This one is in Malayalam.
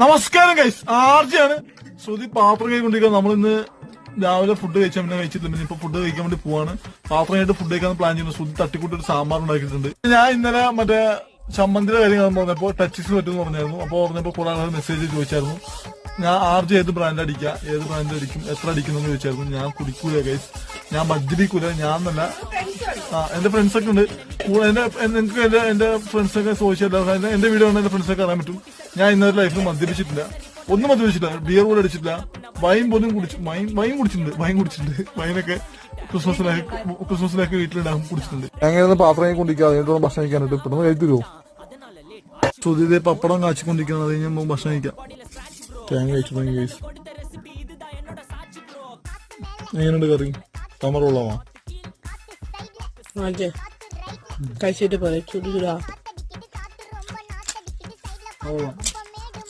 നമസ്കാരം ഗൈസ്, ആർജിയാണ്. ശ്രുതി പാത്രം കഴിക്കൊണ്ടിരിക്കുക. നമ്മളിന്ന് രാവിലെ ഫുഡ് കഴിച്ചാൽ പിന്നെ കഴിച്ചിട്ടില്ല. പിന്നെ ഇപ്പൊ ഫുഡ് കഴിക്കാൻ വേണ്ടി പോവാണ്. പാത്രം കഴിഞ്ഞിട്ട് ഫുഡ് കഴിക്കാൻ പ്ലാൻ ചെയ്യുന്നു. ശ്രുതി തട്ടിക്കൂട്ടി ഒരു സാമ്പാർ ഉണ്ടാക്കിയിട്ടുണ്ട്. ഞാൻ ഇന്നലെ മറ്റേ ചമ്മന്തിയുടെ കാര്യം പറഞ്ഞപ്പോ ടച്ചിസ് പറ്റുമെന്ന് പറഞ്ഞായിരുന്നു. അപ്പൊ പറഞ്ഞപ്പോ കുറെ ആളുകൾ മെസ്സേജ് ചോദിച്ചായിരുന്നു, ഞാൻ ആർജി ഏത് ബ്രാൻഡ് അടിക്കുക, ഏത് ബ്രാൻഡ് അടിക്കും, എത്ര അടിക്കുന്നു ചോദിച്ചായിരുന്നു. ഞാൻ കുടിക്കൂല ഗൈസ്, ഞാൻ മദ്യപിക്കൂല. ഞാൻ എന്നല്ല, എന്റെ ഫ്രണ്ട്സ് ഒക്കെ ഉണ്ട്. നിങ്ങൾക്ക് എന്റെ ഫ്രണ്ട്സ് ഒക്കെ സോഷ്യൽ എന്റെ വീഡിയോ ആണ് എന്റെ ഫ്രണ്ട്സ് ഒക്കെ അറിയാൻ പറ്റും. ഞാൻ ഇന്നത്തെ ലൈഫിൽ മദ്യപിച്ചിട്ടില്ല, ഒന്നും മദ്യപിച്ചിട്ടില്ല, ബിയർ പോലും അടിച്ചിട്ടില്ല, വൈൻ പോലും വൈൻ കുടിച്ചിട്ടുണ്ട്. വൈനൊക്കെ ക്രിസ്മസിലേക്ക് വീട്ടിലുണ്ടാകും കുടിച്ചിട്ടുണ്ട്. അങ്ങനെ പാത്രം കൊണ്ടിരിക്കുക, അതിനോട് ഭക്ഷണം കഴിക്കാനായിട്ട് പെട്ടെന്ന് കഴിച്ചു തരുമോ? സുധീരെ പപ്പടം കാച്ചിക്കൊണ്ടിരിക്കുന്നത്, അത് കഴിഞ്ഞാൽ ഭക്ഷണം കഴിക്കാം. തേങ്ങ കഴിച്ചു ഗൈസ്. എങ്ങനെയുണ്ട് കറി? തമറുള്ളമാ കഴിച്ചിട്ട് പറയാം. ചുടുചുടാ.